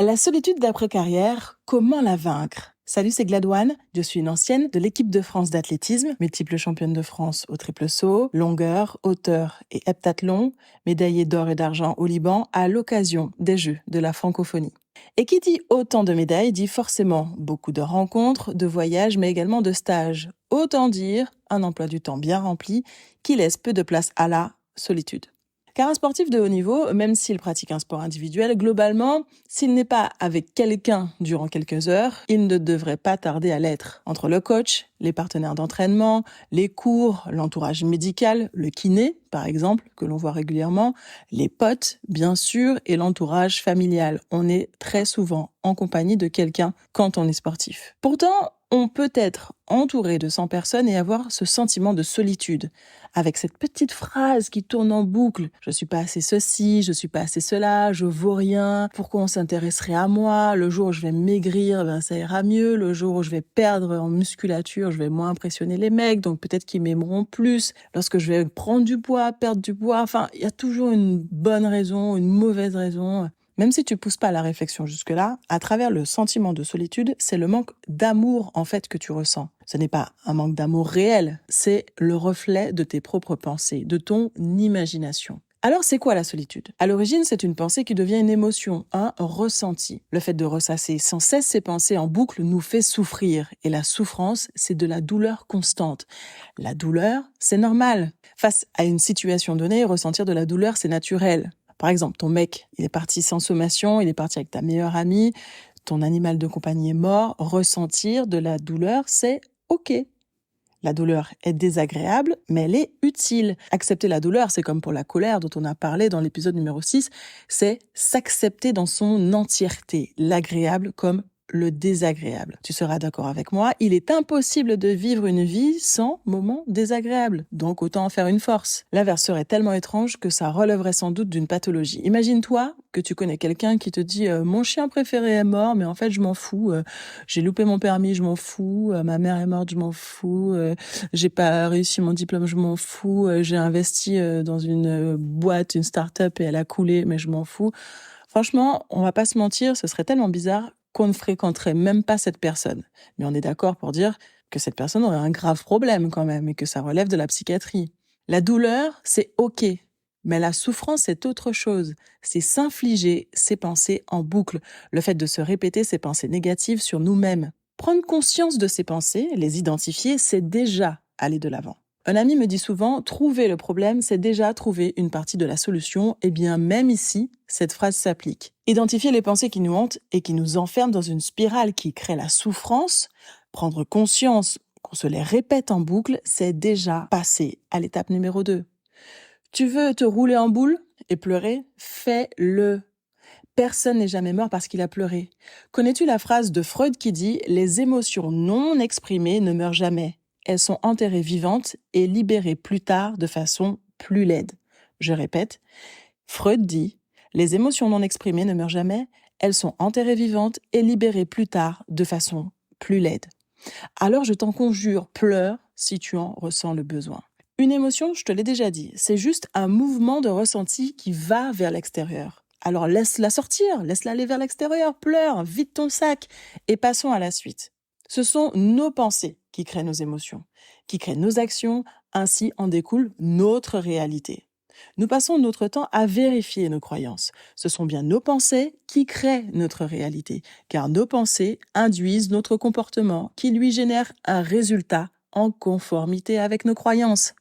La solitude d'après-carrière, comment la vaincre? Salut, c'est Gladouane. Je suis une ancienne de l'équipe de France d'athlétisme, multiple championne de France au triple saut, longueur, hauteur et heptathlon, médaillée d'or et d'argent au Liban à l'occasion des Jeux de la francophonie. Et qui dit autant de médailles dit forcément beaucoup de rencontres, de voyages, mais également de stages. Autant dire un emploi du temps bien rempli qui laisse peu de place à la solitude. Car un sportif de haut niveau, même s'il pratique un sport individuel, globalement, s'il n'est pas avec quelqu'un durant quelques heures, il ne devrait pas tarder à l'être. Entre le coach, les partenaires d'entraînement, les cours, l'entourage médical, le kiné, par exemple, que l'on voit régulièrement, les potes, bien sûr, et l'entourage familial. On est très souvent en compagnie de quelqu'un quand on est sportif. Pourtant, on peut être entouré de 100 personnes et avoir ce sentiment de solitude, avec cette petite phrase qui tourne en boucle. Je suis pas assez ceci, je suis pas assez cela, je vaux rien, pourquoi on s'intéresserait à moi? Le jour où je vais maigrir, ça ira mieux. Le jour où je vais perdre en musculature, je vais moins impressionner les mecs, donc peut-être qu'ils m'aimeront plus. Lorsque je vais prendre du poids, perdre du poids, il y a toujours une bonne raison, une mauvaise raison. Même si tu pousses pas la réflexion jusque-là, à travers le sentiment de solitude, c'est le manque d'amour en fait que tu ressens. Ce n'est pas un manque d'amour réel, c'est le reflet de tes propres pensées, de ton imagination. Alors c'est quoi la solitude? À l'origine, c'est une pensée qui devient une émotion, un ressenti. Le fait de ressasser sans cesse ces pensées en boucle nous fait souffrir. Et la souffrance, c'est de la douleur constante. La douleur, c'est normal. Face à une situation donnée, ressentir de la douleur, c'est naturel. Par exemple, ton mec, il est parti sans sommation, il est parti avec ta meilleure amie, ton animal de compagnie est mort, ressentir de la douleur, c'est OK. La douleur est désagréable, mais elle est utile. Accepter la douleur, c'est comme pour la colère dont on a parlé dans l'épisode numéro 6, c'est s'accepter dans son entièreté, l'agréable comme le désagréable. Tu seras d'accord avec moi, il est impossible de vivre une vie sans moments désagréables. Donc autant en faire une force. L'inverse serait tellement étrange que ça relèverait sans doute d'une pathologie. Imagine-toi que tu connais quelqu'un qui te dit mon chien préféré est mort, mais en fait je m'en fous. J'ai loupé mon permis, je m'en fous. Ma mère est morte, je m'en fous. J'ai pas réussi mon diplôme, je m'en fous. J'ai investi dans une boîte, une start-up et elle a coulé, mais je m'en fous. Franchement, on va pas se mentir, ce serait tellement bizarre qu'on ne fréquenterait même pas cette personne. Mais on est d'accord pour dire que cette personne aurait un grave problème quand même et que ça relève de la psychiatrie. La douleur, c'est OK. Mais la souffrance, c'est autre chose. C'est s'infliger ses pensées en boucle. Le fait de se répéter ces pensées négatives sur nous-mêmes. Prendre conscience de ces pensées, les identifier, c'est déjà aller de l'avant. Un ami me dit souvent, trouver le problème, c'est déjà trouver une partie de la solution. Eh bien, même ici, cette phrase s'applique. Identifier les pensées qui nous hantent et qui nous enferment dans une spirale qui crée la souffrance, prendre conscience qu'on se les répète en boucle, c'est déjà passer à l'étape numéro 2. Tu veux te rouler en boule et pleurer? Fais-le. Personne n'est jamais mort parce qu'il a pleuré. Connais-tu la phrase de Freud qui dit « Les émotions non exprimées ne meurent jamais. Elles sont enterrées vivantes et libérées plus tard de façon plus laide. » Je répète, Freud dit « Les émotions non exprimées ne meurent jamais. Elles sont enterrées vivantes et libérées plus tard de façon plus laide. » Alors je t'en conjure, pleure si tu en ressens le besoin. Une émotion, je te l'ai déjà dit, c'est juste un mouvement de ressenti qui va vers l'extérieur. Alors laisse-la sortir, laisse-la aller vers l'extérieur, pleure, vide ton sac et passons à la suite. Ce sont nos pensées qui créent nos émotions, qui créent nos actions, ainsi en découle notre réalité. Nous passons notre temps à vérifier nos croyances. Ce sont bien nos pensées qui créent notre réalité, car nos pensées induisent notre comportement qui lui génère un résultat en conformité avec nos croyances.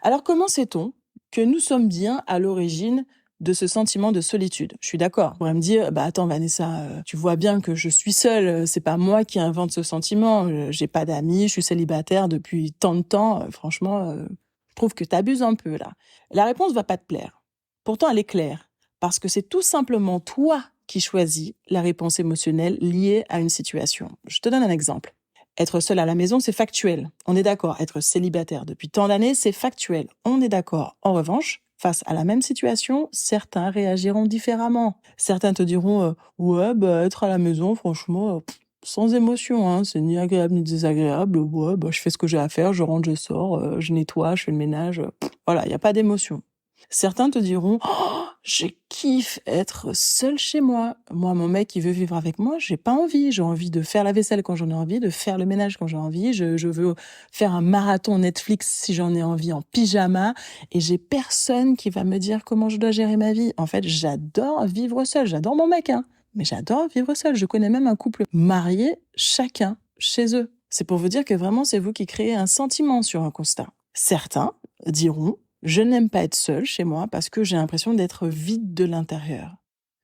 Alors comment sait-on que nous sommes bien à l'origine de ce sentiment de solitude? Je suis d'accord. On pourrait me dire, attends Vanessa, tu vois bien que je suis seule, c'est pas moi qui invente ce sentiment, j'ai pas d'amis, je suis célibataire depuis tant de temps, franchement, je trouve que t'abuses un peu là. La réponse va pas te plaire. Pourtant elle est claire, parce que c'est tout simplement toi qui choisis la réponse émotionnelle liée à une situation. Je te donne un exemple. Être seul à la maison, c'est factuel. On est d'accord. Être célibataire depuis tant d'années, c'est factuel. On est d'accord. En revanche, face à la même situation, certains réagiront différemment. Certains te diront ouais, être à la maison, franchement, sans émotion, hein, c'est ni agréable ni désagréable. Ouais, je fais ce que j'ai à faire, je rentre, je sors, je nettoie, je fais le ménage. Voilà, il n'y a pas d'émotion. Certains te diront «Oh, je kiffe être seule chez moi. Moi, mon mec, il veut vivre avec moi, j'ai pas envie. J'ai envie de faire la vaisselle quand j'en ai envie, de faire le ménage quand j'ai envie. Je veux faire un marathon Netflix si j'en ai envie en pyjama et j'ai personne qui va me dire comment je dois gérer ma vie. En fait, j'adore vivre seule. J'adore mon mec, hein, mais j'adore vivre seule. Je connais même un couple marié, chacun chez eux. C'est pour vous dire que vraiment, c'est vous qui créez un sentiment sur un constat. Certains diront je n'aime pas être seule chez moi parce que j'ai l'impression d'être vide de l'intérieur.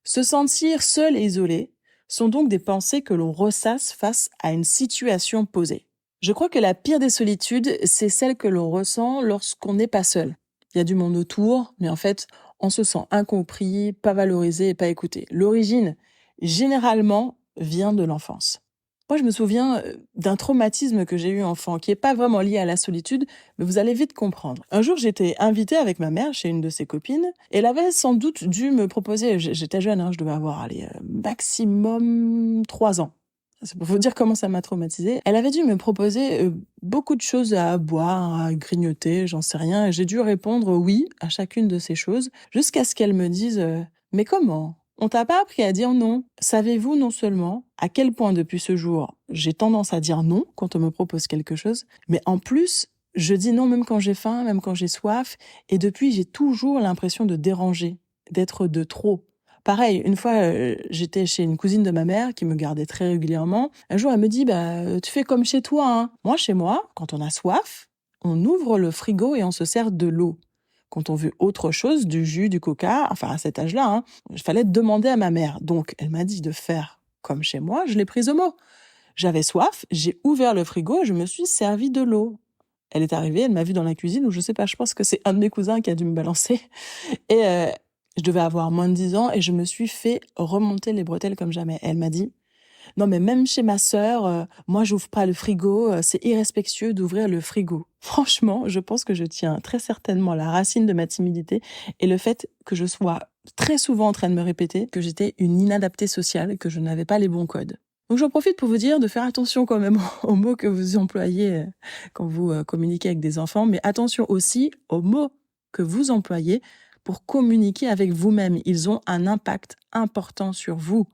Se sentir seul et isolé sont donc des pensées que l'on ressasse face à une situation posée. Je crois que la pire des solitudes, c'est celle que l'on ressent lorsqu'on n'est pas seul. Il y a du monde autour, mais en fait, on se sent incompris, pas valorisé et pas écouté. L'origine, généralement, vient de l'enfance. Moi, je me souviens d'un traumatisme que j'ai eu enfant, qui n'est pas vraiment lié à la solitude, mais vous allez vite comprendre. Un jour, j'étais invitée avec ma mère chez une de ses copines, et elle avait sans doute dû me proposer, j'étais jeune, hein, je devais avoir maximum 3 ans. C'est pour vous dire comment ça m'a traumatisée. Elle avait dû me proposer beaucoup de choses à boire, à grignoter, j'en sais rien, et j'ai dû répondre oui à chacune de ces choses, jusqu'à ce qu'elle me dise « Mais comment ? On t'a pas appris à dire non. Savez-vous non seulement à quel point depuis ce jour, j'ai tendance à dire non quand on me propose quelque chose, mais en plus, je dis non même quand j'ai faim, même quand j'ai soif, et depuis, j'ai toujours l'impression de déranger, d'être de trop. Pareil, une fois, j'étais chez une cousine de ma mère qui me gardait très régulièrement. Un jour, elle me dit, tu fais comme chez toi, hein. Moi, chez moi, quand on a soif, on ouvre le frigo et on se sert de l'eau. Quand on veut autre chose, du jus, du coca, enfin à cet âge-là, hein, il fallait demander à ma mère. Donc, elle m'a dit de faire comme chez moi, je l'ai prise au mot. J'avais soif, j'ai ouvert le frigo et je me suis servi de l'eau. Elle est arrivée, elle m'a vue dans la cuisine, ou je sais pas, je pense que c'est un de mes cousins qui a dû me balancer. Et je devais avoir moins de 10 ans et je me suis fait remonter les bretelles comme jamais. Elle m'a dit, non, mais même chez ma sœur, moi, j'ouvre pas le frigo. C'est irrespectueux d'ouvrir le frigo. Franchement, je pense que je tiens très certainement la racine de ma timidité et le fait que je sois très souvent en train de me répéter que j'étais une inadaptée sociale, que je n'avais pas les bons codes. Donc j'en profite pour vous dire de faire attention quand même aux mots que vous employez quand vous communiquez avec des enfants, mais attention aussi aux mots que vous employez pour communiquer avec vous-même. Ils ont un impact important sur vous.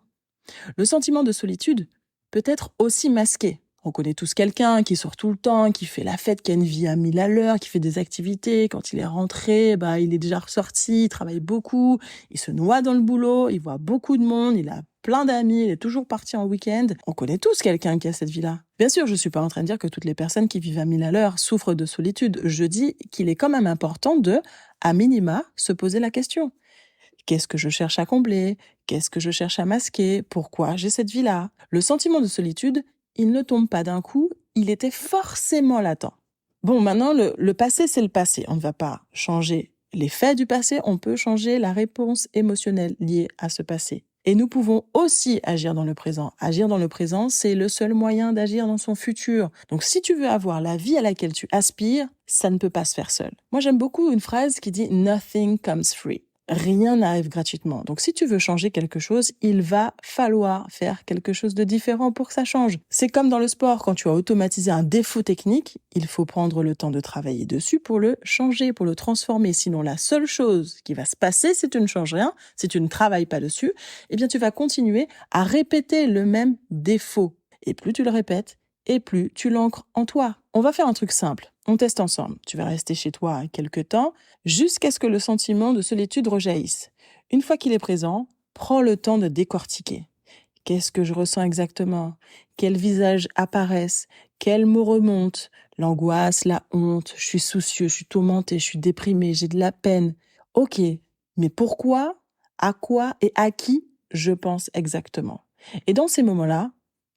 Le sentiment de solitude peut être aussi masqué. On connaît tous quelqu'un qui sort tout le temps, qui fait la fête, qui a une vie à 1000 à l'heure, qui fait des activités. Quand il est rentré, il est déjà ressorti, il travaille beaucoup, il se noie dans le boulot, il voit beaucoup de monde, il a plein d'amis, il est toujours parti en week-end. On connaît tous quelqu'un qui a cette vie-là. Bien sûr, je suis pas en train de dire que toutes les personnes qui vivent à 1000 à l'heure souffrent de solitude. Je dis qu'il est quand même important de, à minima, se poser la question. Qu'est-ce que je cherche à combler? Qu'est-ce que je cherche à masquer? Pourquoi j'ai cette vie-là? Le sentiment de solitude, il ne tombe pas d'un coup, il était forcément latent. Bon, maintenant, le passé, c'est le passé. On ne va pas changer les faits du passé, on peut changer la réponse émotionnelle liée à ce passé. Et nous pouvons aussi agir dans le présent. Agir dans le présent, c'est le seul moyen d'agir dans son futur. Donc si tu veux avoir la vie à laquelle tu aspires, ça ne peut pas se faire seul. Moi, j'aime beaucoup une phrase qui dit « Nothing comes free ». Rien n'arrive gratuitement. Donc si tu veux changer quelque chose, il va falloir faire quelque chose de différent pour que ça change. C'est comme dans le sport, quand tu as automatisé un défaut technique, il faut prendre le temps de travailler dessus pour le changer, pour le transformer. Sinon, la seule chose qui va se passer si tu ne changes rien, si tu ne travailles pas dessus, eh bien tu vas continuer à répéter le même défaut. Et plus tu le répètes, et plus tu l'ancres en toi. On va faire un truc simple. On teste ensemble. Tu vas rester chez toi quelques temps jusqu'à ce que le sentiment de solitude rejaillisse. Une fois qu'il est présent, prends le temps de décortiquer. Qu'est-ce que je ressens exactement? Quels visages apparaissent? Quels mots remontent? L'angoisse, la honte, je suis soucieux, je suis tourmenté, je suis déprimé, j'ai de la peine. Ok, mais pourquoi, à quoi et à qui je pense exactement? Et dans ces moments-là,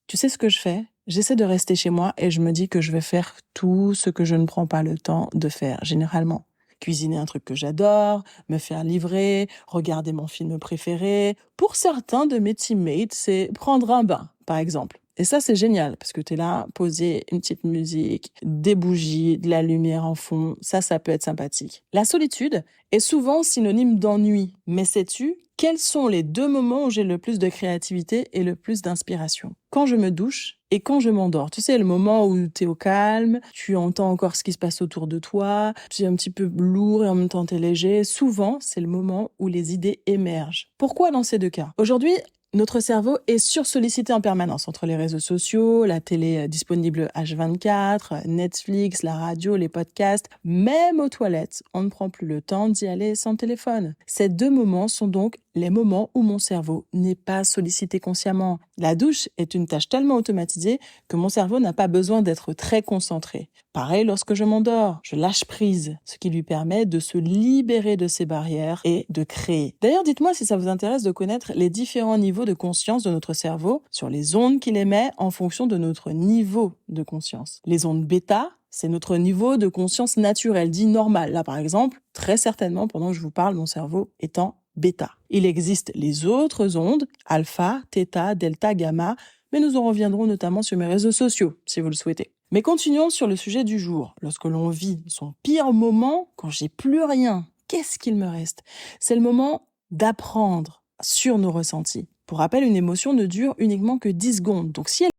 tu sais ce que je fais? J'essaie de rester chez moi et je me dis que je vais faire tout ce que je ne prends pas le temps de faire, généralement. Cuisiner un truc que j'adore, me faire livrer, regarder mon film préféré. Pour certains de mes teammates, c'est prendre un bain, par exemple. Et ça, c'est génial parce que tu es là, posé, une petite musique, des bougies, de la lumière en fond. Ça peut être sympathique. La solitude est souvent synonyme d'ennui. Mais sais-tu, quels sont les 2 moments où j'ai le plus de créativité et le plus d'inspiration? Quand je me douche et quand je m'endors. Tu sais, le moment où tu es au calme, tu entends encore ce qui se passe autour de toi, tu es un petit peu lourd et en même temps tu es léger. Souvent, c'est le moment où les idées émergent. Pourquoi dans ces 2 cas? Aujourd'hui, notre cerveau est sursollicité en permanence entre les réseaux sociaux, la télé disponible H24, Netflix, la radio, les podcasts. Même aux toilettes, on ne prend plus le temps d'y aller sans téléphone. Ces 2 moments sont donc les moments où mon cerveau n'est pas sollicité consciemment. La douche est une tâche tellement automatisée que mon cerveau n'a pas besoin d'être très concentré. Pareil lorsque je m'endors, je lâche prise, ce qui lui permet de se libérer de ses barrières et de créer. D'ailleurs, dites-moi si ça vous intéresse de connaître les différents niveaux de conscience de notre cerveau sur les ondes qu'il émet en fonction de notre niveau de conscience. Les ondes bêta, c'est notre niveau de conscience naturel, dit normal. Là, par exemple, très certainement, pendant que je vous parle, mon cerveau est en bêta. Il existe les autres ondes, alpha, theta, delta, gamma, mais nous en reviendrons notamment sur mes réseaux sociaux, si vous le souhaitez. Mais continuons sur le sujet du jour. Lorsque l'on vit son pire moment, quand j'ai plus rien, qu'est-ce qu'il me reste? C'est le moment d'apprendre sur nos ressentis. Pour rappel, une émotion ne dure uniquement que 10 secondes. Donc si elle